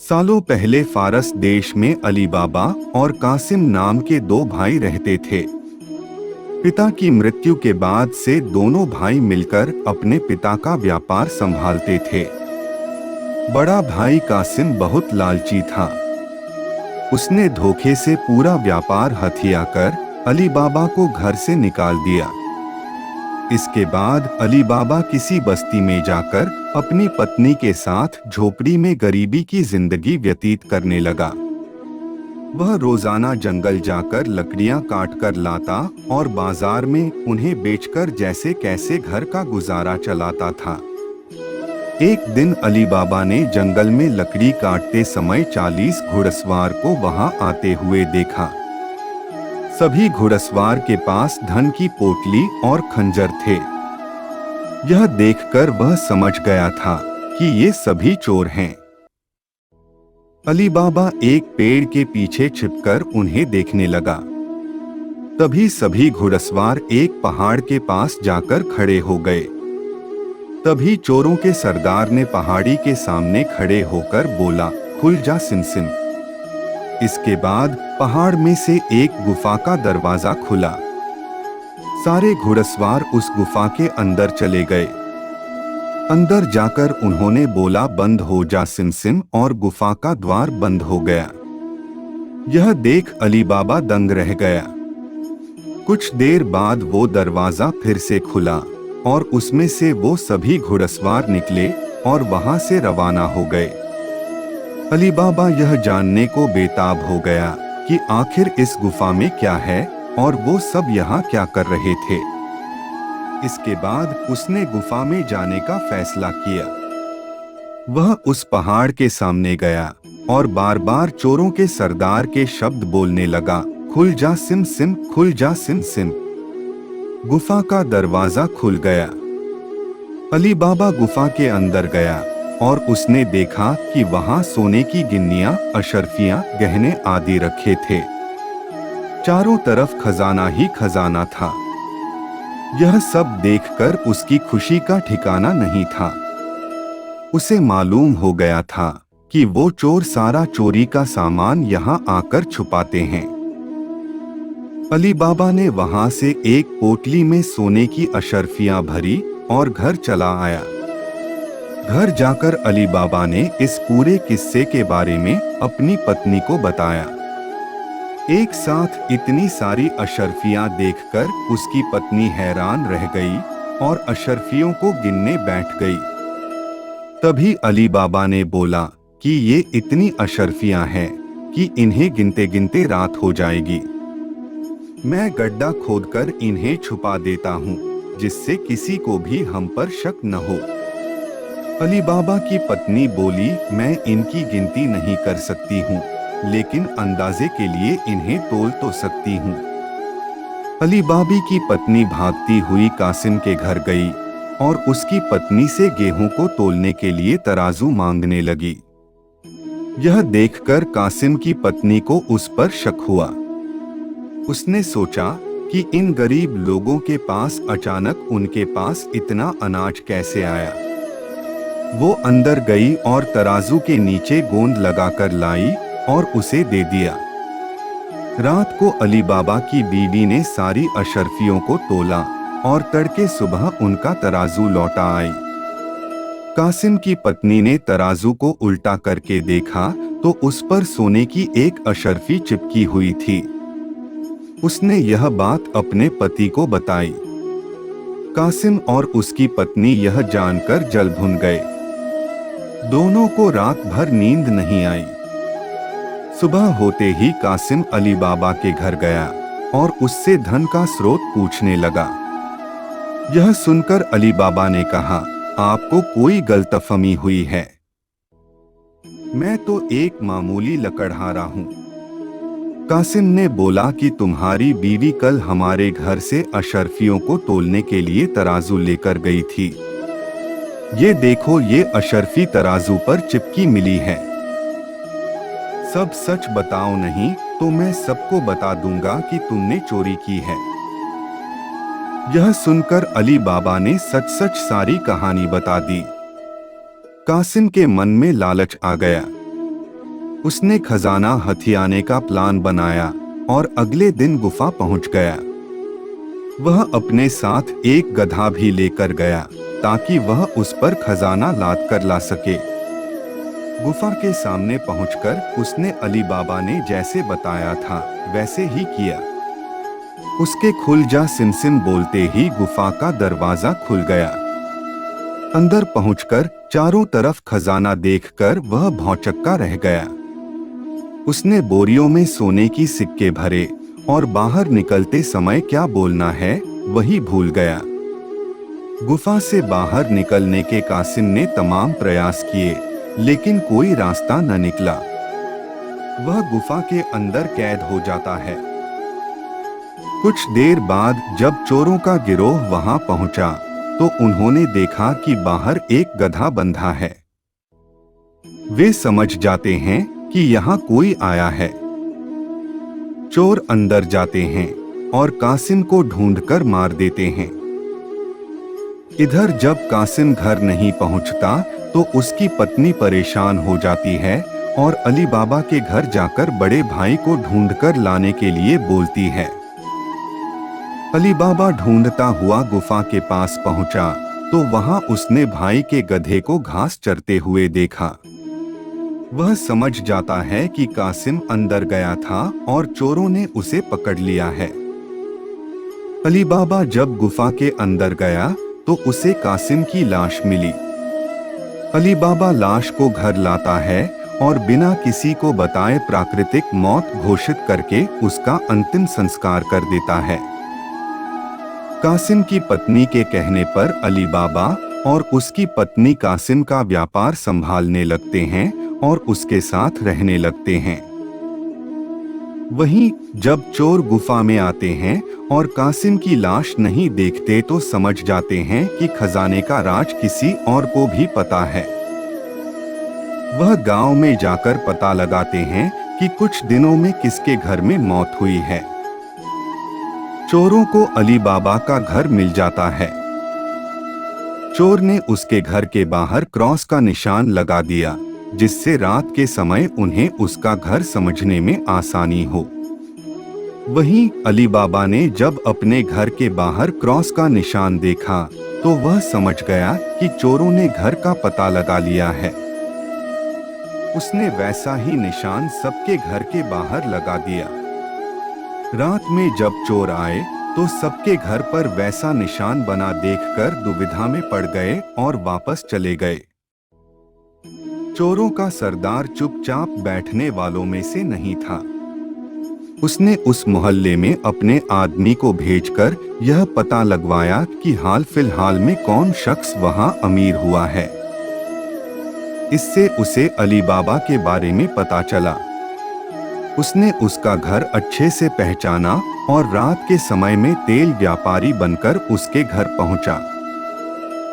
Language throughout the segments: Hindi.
सालों पहले फारस देश में अली बाबा और कासिम नाम के दो भाई रहते थे। पिता की मृत्यु के बाद से दोनों भाई मिलकर अपने पिता का व्यापार संभालते थे। बड़ा भाई कासिम बहुत लालची था। उसने धोखे से पूरा व्यापार हथिया कर अली बाबा को घर से निकाल दिया। इसके बाद अली बाबा किसी बस्ती में जाकर अपनी पत्नी के साथ झोपड़ी में गरीबी की जिंदगी व्यतीत करने लगा। वह रोजाना जंगल जाकर लकड़ियां काट कर लाता और बाजार में उन्हें बेचकर जैसे कैसे घर का गुजारा चलाता था। एक दिन अली बाबा ने जंगल में लकड़ी काटते समय 40 घुड़सवार को वहां आते हुए देखा। सभी घुड़सवार के पास धन की पोटली और खंजर थे। यह देखकर वह समझ गया था कि ये सभी चोर हैं। अली बाबा एक पेड़ के पीछे छिपकर उन्हें देखने लगा। तभी सभी घुड़सवार एक पहाड़ के पास जाकर खड़े हो गए। तभी चोरों के सरदार ने पहाड़ी के सामने खड़े होकर बोला, खुल जा सिमसिम। इसके बाद पहाड़ में से एक गुफा का दरवाजा खुला। सारे घुड़सवार उस गुफा के अंदर चले गए। अंदर जाकर उन्होंने बोला, बंद हो जा सिमसिम, और गुफा का द्वार बंद हो गया। यह देख अली बाबा दंग रह गया। कुछ देर बाद वो दरवाजा फिर से खुला और उसमें से वो सभी घुड़सवार निकले और वहां से रवाना हो गए। अली बाबा यह जानने को बेताब हो गया कि आखिर इस गुफा में क्या है और वो सब यहाँ क्या कर रहे थे। इसके बाद उसने गुफा में जाने का फैसला किया। वह उस पहाड़ के सामने गया और बार बार चोरों के सरदार के शब्द बोलने लगा, खुल जा सिम सिम, खुल जा सिम सिम। गुफा का दरवाजा खुल गया। अली बाबा गुफा के अंदर गया और उसने देखा कि वहां सोने की गिन्नियां, अशर्फियां, गहने आदि रखे थे। चारों तरफ खजाना ही खजाना था। यह सब देखकर उसकी खुशी का ठिकाना नहीं था। उसे मालूम हो गया था कि वो चोर सारा चोरी का सामान यहाँ आकर छुपाते हैं। अली बाबा ने वहां से एक पोटली में सोने की अशर्फियां भरी और घर चला आया। घर जाकर अली बाबा ने इस पूरे किस्से के बारे में अपनी पत्नी को बताया। एक साथ इतनी सारी अशर्फियां देखकर उसकी पत्नी हैरान रह गई और अशर्फियों को गिनने बैठ गई। तभी अली बाबा ने बोला कि ये इतनी अशर्फियां हैं कि इन्हें गिनते गिनते रात हो जाएगी। मैं गड्ढा खोदकर इन्हें छुपा देता हूँ, जिससे किसी को भी हम पर शक न हो। अली बाबा की पत्नी बोली, मैं इनकी गिनती नहीं कर सकती हूँ, लेकिन अंदाजे के लिए इन्हें तोल तो सकती हूँ। अली बाबी की पत्नी भागती हुई कासिम के घर गई और उसकी पत्नी से गेहूं को तोलने के लिए तराजू मांगने लगी। यह देखकर कासिम की पत्नी को उस पर शक हुआ। उसने सोचा कि इन गरीब लोगों के पास अचानक उनके पास इतना अनाज कैसे आया। वो अंदर गई और तराजू के नीचे गोंद लगाकर लाई और उसे दे दिया। रात को अली बाबा की बीवी ने सारी अशर्फियों को तोला और तड़के सुबह उनका तराजू लौटा आई। कासिम की पत्नी ने तराजू को उल्टा करके देखा तो उस पर सोने की एक अशर्फी चिपकी हुई थी। उसने यह बात अपने पति को बताई। कासिम और उसकी पत्नी यह जानकर जल भुन गए। दोनों को रात भर नींद नहीं आई। सुबह होते ही कासिम अली बाबा के घर गया और उससे धन का स्रोत पूछने लगा। यह सुनकर अली बाबा ने कहा, आपको कोई गलतफहमी हुई है। मैं तो एक मामूली लकड़हारा हूँ। कासिम ने बोला कि तुम्हारी बीवी कल हमारे घर से अशर्फियों को तोलने के लिए तराजू लेकर गई थी। ये देखो, ये अशर्फी तराजू पर चिपकी मिली है। सब सच बताओ, नहीं तो मैं सबको बता दूंगा कि तुमने चोरी की है। यह सुनकर अली बाबा ने सच सच सारी कहानी बता दी। कासिम के मन में लालच आ गया। उसने खजाना हथियाने का प्लान बनाया और अगले दिन गुफा पहुंच गया। वह अपने साथ एक गधा भी लेकर गया ताकि वह उस पर खजाना लाद कर ला सके। गुफा के सामने पहुंचकर उसने अली बाबा ने जैसे बताया था वैसे ही किया। उसके खुल जा सिम बोलते ही गुफा का दरवाजा खुल गया। अंदर पहुंचकर चारों तरफ खजाना देखकर वह भौंचक्का रह गया। उसने बोरियों में सोने की सिक्के भरे और बाहर निकलते समय क्या बोलना है वही भूल गया। गुफा से बाहर निकलने के कासिम ने तमाम प्रयास किए लेकिन कोई रास्ता न निकला। वह गुफा के अंदर कैद हो जाता है। कुछ देर बाद जब चोरों का गिरोह वहां पहुंचा तो उन्होंने देखा कि बाहर एक गधा बंधा है। वे समझ जाते हैं कि यहाँ कोई आया है। चोर अंदर जाते हैं और कासिम को ढूंढकर मार देते हैं। इधर जब कासिम घर नहीं पहुंचता तो उसकी पत्नी परेशान हो जाती है और अली बाबा के घर जाकर बड़े भाई को ढूंढकर लाने के लिए बोलती है। अली बाबा ढूंढता हुआ गुफा के पास पहुंचा तो वहां उसने भाई के गधे को घास चरते हुए देखा। वह समझ जाता है कि कासिम अंदर गया था और चोरों ने उसे पकड़ लिया है। अली बाबा जब गुफा के अंदर गया तो उसे कासिम की लाश मिली। अली बाबा लाश को घर लाता है और बिना किसी को बताए प्राकृतिक मौत घोषित करके उसका अंतिम संस्कार कर देता है। कासिम की पत्नी के कहने पर अली बाबा और उसकी पत्नी कासिम का व्यापार संभालने लगते हैं और उसके साथ रहने लगते हैं। वहीं जब चोर गुफा में आते हैं और कासिम की लाश नहीं देखते तो समझ जाते हैं कि खजाने का राज किसी और को भी पता है। वह गांव में जाकर पता लगाते हैं कि कुछ दिनों में किसके घर में मौत हुई है। चोरों को अली बाबा का घर मिल जाता है। चोर ने उसके घर के बाहर क्रॉस का निशान लगा दिया जिससे रात के समय उन्हें उसका घर समझने में आसानी हो। वहीं अली बाबा ने जब अपने घर के बाहर क्रॉस का निशान देखा तो वह समझ गया कि चोरों ने घर का पता लगा लिया है। उसने वैसा ही निशान सबके घर के बाहर लगा दिया। रात में जब चोर आए तो सबके घर पर वैसा निशान बना देखकर दुविधा में पड़ गए और वापस चले गए। चोरों का सरदार चुपचाप बैठने वालों में से नहीं था। उसने उस मोहल्ले में अपने आदमी को भेजकर यह पता लगवाया कि हाल फिलहाल में कौन शख्स वहां अमीर हुआ है। इससे उसे अली बाबा के बारे में पता चला। उसने उसका घर अच्छे से पहचाना और रात के समय में तेल व्यापारी बनकर उसके घर पहुंचा।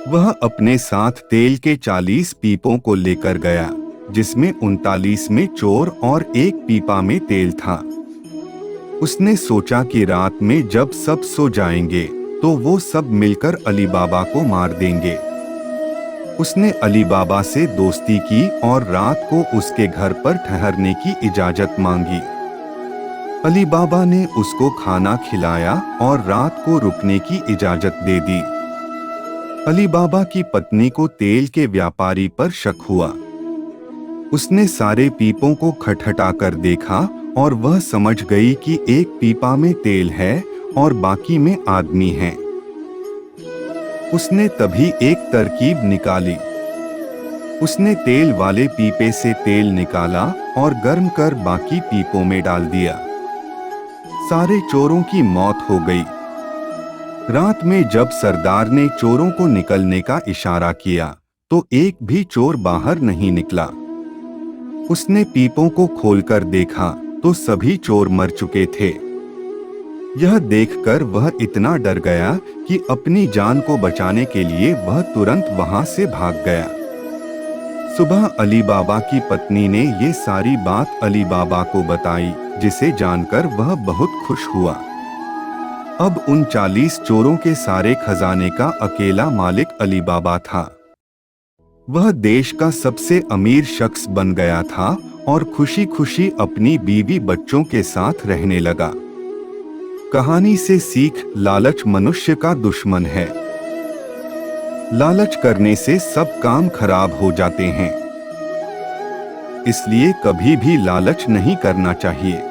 वह अपने साथ तेल के 40 पीपों को लेकर गया जिसमें 39 में चोर और एक पीपा में तेल था। उसने सोचा कि रात में जब सब सो जाएंगे तो वो सब मिलकर अली बाबा को मार देंगे। उसने अली बाबा से दोस्ती की और रात को उसके घर पर ठहरने की इजाजत मांगी। अली बाबा ने उसको खाना खिलाया और रात को रुकने की इजाजत दे दी। अली बाबा की पत्नी को तेल के व्यापारी पर शक हुआ। उसने सारे पीपों को खटखटाकर देखा और वह समझ गई कि एक पीपा में तेल है और बाकी में आदमी हैं। उसने तभी एक तरकीब निकाली। उसने तेल वाले पीपे से तेल निकाला और गर्म कर बाकी पीपों में डाल दिया। सारे चोरों की मौत हो गई। रात में जब सरदार ने चोरों को निकलने का इशारा किया तो एक भी चोर बाहर नहीं निकला। उसने पीपों को खोलकर देखा तो सभी चोर मर चुके थे। यह देखकर वह इतना डर गया कि अपनी जान को बचाने के लिए वह तुरंत वहां से भाग गया। सुबह अली बाबा की पत्नी ने ये सारी बात अली बाबा को बताई जिसे जानकर वह बहुत खुश हुआ। अब उन 40 चोरों के सारे खजाने का अकेला मालिक अली बाबा था। वह देश का सबसे अमीर शख्स बन गया था और खुशी खुशी अपनी बीवी बच्चों के साथ रहने लगा। कहानी से सीख: लालच मनुष्य का दुश्मन है। लालच करने से सब काम खराब हो जाते हैं, इसलिए कभी भी लालच नहीं करना चाहिए।